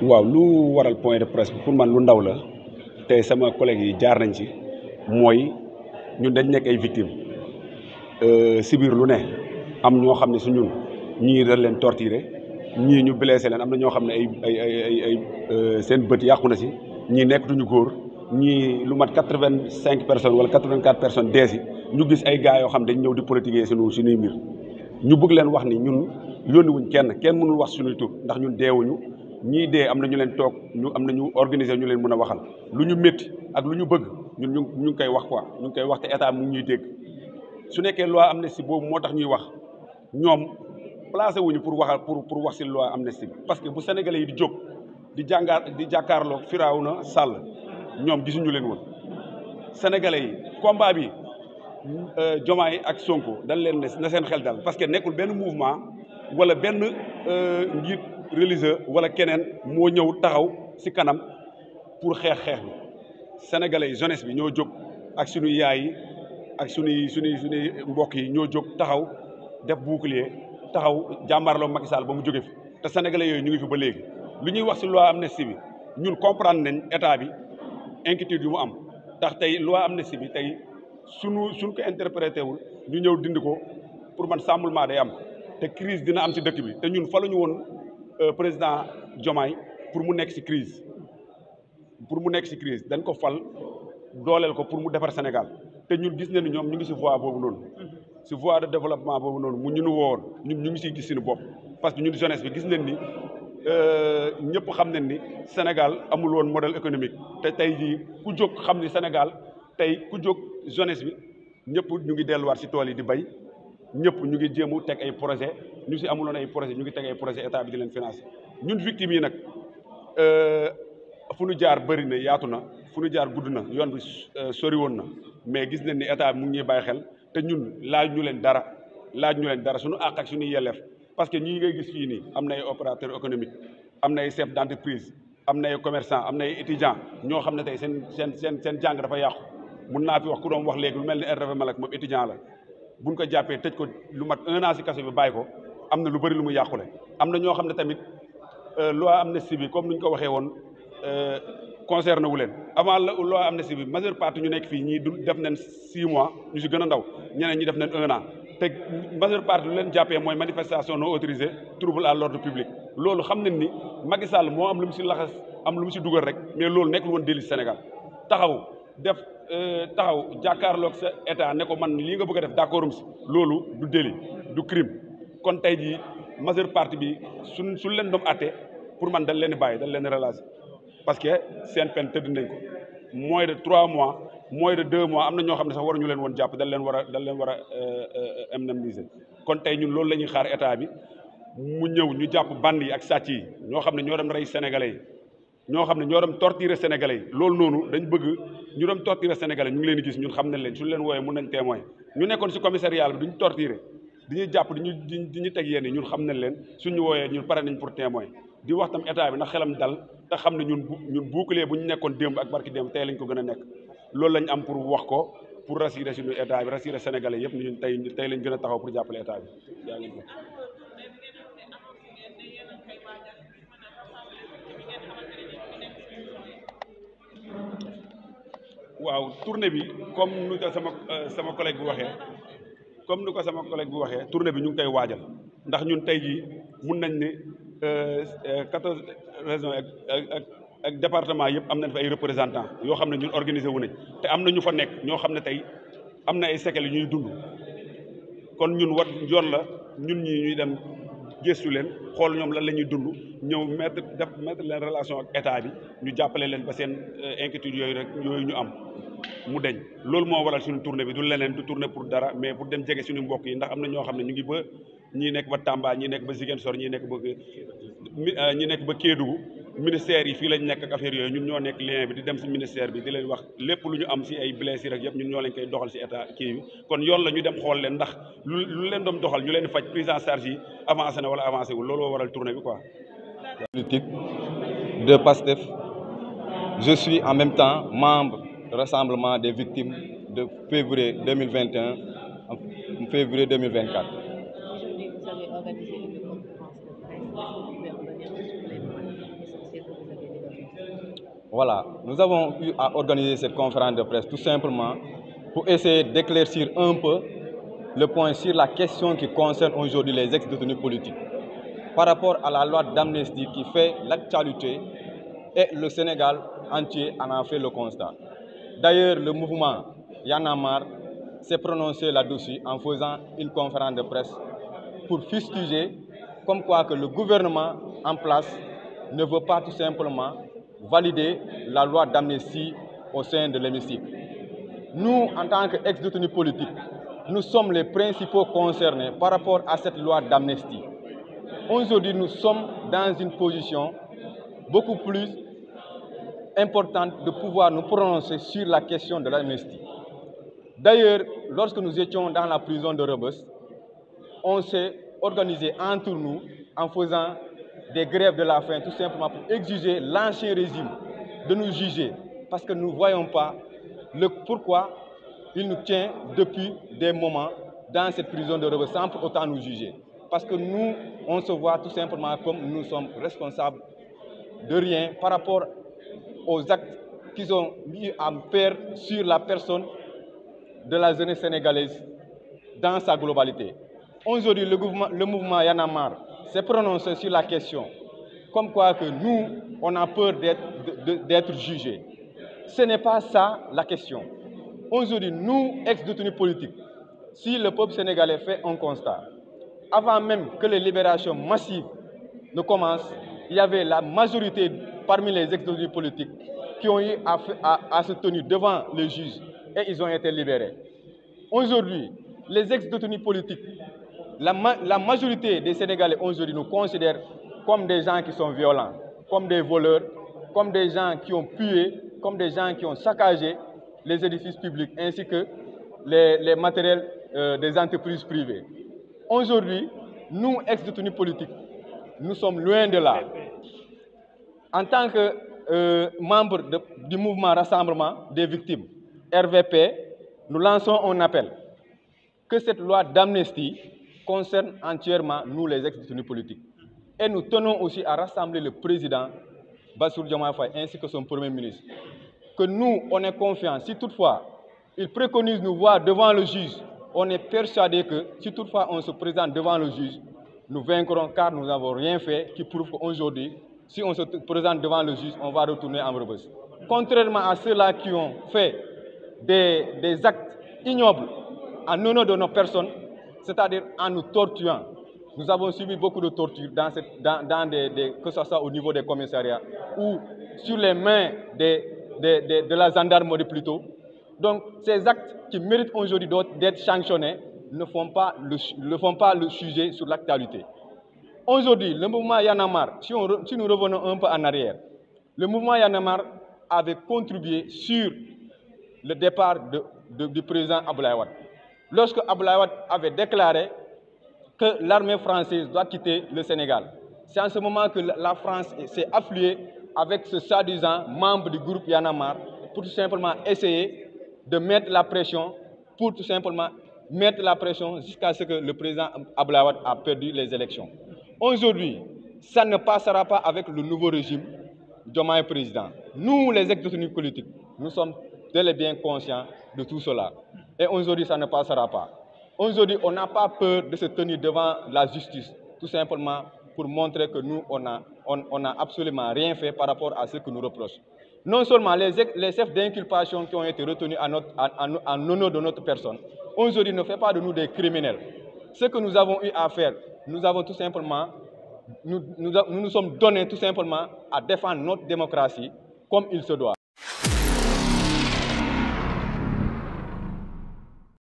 waaw lu waral point de presse pour man lu ndaw la te sama collègue yi jaar nañ ci mooy ñun dañ nekk ay victimes si biir lu ne am ñoo xam ne su ñun ñii dañ leen torturer ñii ñu blessé leen am na ñoo xam ne ay seen bët yàqu na si ñii nekkatuñu góor ñii lu mat 85 personnes wala 84 personnes dee si ñu gis ay gars yoo xam dañ ñëw di politiquer suñuy mbir ñu bëgg leen wax ni ñun yónni wuñ kenn mënul wax suñuy tur ndax ñun deewuñu ñii dee am na ñu leen toog am na ñu organiser ñu leen mën a waxal lu ñu métti ak lu ñu bëgg ñun ñu ngi koy wax quoi ñu ngi koy wax te état mu ngi ñuy dégg su nekkee loi amnistie boobu moo tax ñuy wax ñoom placé wuñu pour waxal pour wax si loi amnistie bi parce que bu sénégalais yi di jóg di jàkkaarloo Firawna Sall ñoom gisuñu leen woon sénégalais yi combat bi Diomaye ak Sonko dañ leen ne na seen xel dal parce que nekkul benn mouvement wala benn njiit religieux wala keneen moo ñëw taxaw ci kanam pour xeex bi sénégalais yi jeunesse bi ñoo jóg ak suñuy yaay yi ak suñuy mbokk yi ñoo jóg taxaw def bouclier taxaw jàmmarloo Macky Sall ba mu jóge fi te sénégalais yooyu ñu ngi fi ba léegi lu ñuy wax ci loi amnistie bi ñun comprendre nañ état bi inquiétude yu mu am ndax tey loi amnistie bi tey suñ ko interprété wul ñu ñëw dindi ko pour man chamboulement day am te crise dina am ci dëkk bi te ñun fa la ñu woon président Diomaye pour mu nekk ci crise dañ ko fal dooleel ko pour mu defar Sénégal te ñun gis nañu ñoom ñu ngi ci voie boobu noonu ci voie de développement boobu noonu mu ñu woon ñun ñu ngi ciy gis suñu bopp parce que ñun jeunesse bi gis nañ ni ñëpp xam nañ ni Sénégal amul woon modèle économique te tey jii ku jóg xam ni Sénégal tey ku jóg jeunesse bi ñëpp ñu ngi delluwaat ci tool yi di bay ñëpp ñu ngi jéem a teg ay projet ñu ci amuloon ay projet ñu ngi teg ay projet état bi di leen financer ñun victimes yi nag fu ñu jaar bëri na yaatu na fu ñu jaar gudd na yoon bi sori woon na mais gis nañ ni état bi mu ngi ñuy bàyyi xel te ñun laaj ñu leen dara suñu àq ak suñu yelleef parce que ñii ngay gis fii nii am na ay opérateur économique am na ay chef d'entreprise am na ay commerçant am na ay étudiant ñoo xam ne tey seen jàng dafa yàqu mun naa fi wax ku doon wax léegi lu mel ni RDV Malak moom étudiant la buñ ko jàppee tëj ko lu mat 1 an ci kaso bi bàyyi ko am na lu bëri lu mu yàqule am na ñoo xam ne tamit loi amnistie bi comme ni ñu ko waxee woon concerné wu leen avant la loi amnistie bi majeure partie ñu nekk fii ñii du def nañ 6 mois ñu ci gën a ndaw ñeneen ñi def nañ 1 an te majeure partie lu leen jàppee mooy manifestation non autorisée trouble à l'ordre public loolu xam nañ ni Macky Sall moo am lu mu ci laxas am lu mu ci dugal rek mais loolu nekkul woon délit Sénégal taxaw jàkkaarloog sa état ne ko man lii nga bëgg a def d'accordum si loolu du délit du crime kon tey jii majeure partie bi suñ leen doom atte pour man dañ leen bàyyi dañ leen relâché parce que seen peine tëdd nañ ko moins de 3 mois moins de 2 mois am na ñoo xam ne sax waruñu leen woon jàpp dañ leen war a indemniser kon tey ñun loolu la ñuy xaar état bi mu ñëw ñu jàpp band yi ak sàcc yi ñoo xam ne ñoo dem rey sénégalais yi ñoo xam ne ñoo dem torturer sénégalais yi loolu noonu dañ bëgg ñu dem torturer sénégalais ñu ngi leen di gis ñun xam nañ leen suñu leen wooyee mun nañ témoin ñu nekkoon ci commissariat bi duñ torturer diñuy jàpp di ñu teg yenn ñun xam nañ leen suñu wooyee ñun pare nañ pour témoin di wax tam état bi na xelam dal te xam ne ñun bouclier bu ñu nekkoon démb ak barki démb tey lañ ko gën a nekk loolu lañ am pour wax ko pour rassurer suñu état bi rassurer sénégalais yëpp ñun tey lañ gën a taxaw pour jàppale état bi yaa ngi ko waaw tournée bi comme nu ko sama collègue bi waxee tournée bi ñu ngi koy waajal ndax ñun tey jii mun nañ ne 14 régions ak département yëpp am nañ fa ay représentants yoo xam ne ñun organiser wu nañ te am na ñu fa nekk ñoo xam ne tey am na ay séquelles yu ñuy dund kon ñun yoon la ñun ñuy dem gëstu leen xool ñoom lan la ñuy dund ñëw mettre leen relation ak état bi ñu jàppale leen ba seen inquiétude yooyu ñu am mu deñ loolu moo waral suñu tournée bi du leneen du tournée pour dara mais pour dem jege suñu mbokk yi ndax am na ñoo xam ne ñu ngi ba ñii nekk ba Tamba ñii nekk ba Ziguinchor ñii nekk ba Kédougou ministère yi fii lañ nekk ak affaire yooyu ñun ñoo nekk lien bi di dem ci ministère bi di leen wax lépp lu ñu am ci ay blessures ak yëpp ñun ñoo leen koy doxal ci état kii bi kon yoon la ñu dem xool leen ndax lu leen doon doxal ñu leen faj prise en charge yi avancé na wala avancé wul loolu waral tournée bi quoi. Politique de PASTEF, je suis en même temps membre du rassemblement des victimes de février 2021 en février 2024. Aujourd'hui, vous avez organisé une conférence de presse. Est-ce que vous pouvez revenir sur les points essentiels de Voilà, nous avons eu à organiser cette conférence de presse tout simplement pour essayer d'éclaircir un peu le point sur la question qui concerne aujourd'hui les ex-détenus politiques. Par rapport à la loi d'amnistie qui fait l'actualité et le Sénégal entier en a fait le constat. D'ailleurs, le mouvement Y en a marre s'est prononcé là-dessus en faisant une conférence de presse pour fustiger comme quoi que le gouvernement en place ne veut pas tout simplement valider la loi d'amnistie au sein de l'hémicycle. Nous, en tant qu'ex-détenus politiques, nous sommes les principaux concernés par rapport à cette loi d'amnistie. Aujourd'hui, nous sommes dans une position beaucoup plus importante de pouvoir nous prononcer sur la question de l'amnistie. D'ailleurs, lorsque nous étions dans la prison de Rebeuss, on s'est organisé entre nous en faisant des grèves de la faim, tout simplement pour exiger l'ancien régime de nous juger, parce que nous ne voyons pas pourquoi il nous tient depuis des moments dans cette prison de Rebeuss sans pour autant nous juger. Parce que nous, on se voit tout simplement comme nous sommes responsables de rien par rapport aux actes qu'ils ont mis à faire sur la personne de la jeunesse sénégalaise dans sa globalité. Aujourd'hui, le mouvement Y en a marre s'est prononcé sur la question, comme quoi que nous, on a peur d'être jugés. Ce n'est pas ça la question. Aujourd'hui, nous, ex-détenus politiques, si le peuple sénégalais fait un constat, avant même que les libérations massives ne commencent, il y avait la majorité parmi les ex-détenus politiques qui ont eu à se tenir devant les juges et ils ont été libérés. Aujourd'hui, les ex-détenus politiques, la majorité des Sénégalais aujourd'hui nous considèrent comme des gens qui sont violents, comme des voleurs, comme des gens qui ont tué, comme des gens qui ont saccagé les édifices publics ainsi que les matériels des entreprises privées. Aujourd'hui, nous, ex-détenus politiques, nous sommes loin de là. En tant que membres du mouvement Rassemblement des victimes, RVP, nous lançons un appel que cette loi d'amnistie concerne entièrement nous, les ex-détenus politiques. Et nous tenons aussi à rassembler le président Bassirou Diomaye Faye ainsi que son premier ministre. Que nous, on est confiants. Si toutefois, il préconise nous voir devant le juge, on est persuadé que si toutefois on se présente devant le juge, nous vaincrons car nous n'avons rien fait qui prouve qu'aujourd'hui, si on se présente devant le juge, on va retourner en Rebeuss. Contrairement à ceux-là qui ont fait des actes ignobles en honneur de nos personnes, c'est-à-dire en nous torturant. Nous avons subi beaucoup de tortures que ce soit au niveau des commissariats ou sur les mains de la gendarmerie plutôt. Donc ces actes qui méritent aujourd'hui d'être sanctionnés ne font pas le sujet sur l'actualité. Aujourd'hui, le mouvement Y en a marre, si nous revenons un peu en arrière, le mouvement Y en a marre avait contribué sur le départ du président Abdoulaye Wade. Lorsque Abdoulaye Wade avait déclaré que l'armée française doit quitter le Sénégal, c'est en ce moment que la France s'est affiliée avec ce soi-disant membre du groupe Y en a marre pour tout simplement essayer de mettre la pression, jusqu'à ce que le président Abdoulaye Wade a perdu les élections. Aujourd'hui, ça ne passera pas avec le nouveau régime Diomaye président. Nous, les ex-détenus politiques, nous sommes bel et bien conscients de tout cela. Et aujourd'hui, ça ne passera pas. Aujourd'hui, on n'a pas peur de se tenir devant la justice, tout simplement pour montrer que nous, on n'a absolument rien fait par rapport à ce que nous reprochent. Non seulement les chefs d'inculpation qui ont été retenus en honneur de notre personne, aujourd'hui ne fait pas de nous des criminels. Ce que nous avons eu à faire, nous avons tout simplement, nous sommes donnés tout simplement à défendre notre démocratie comme il se doit.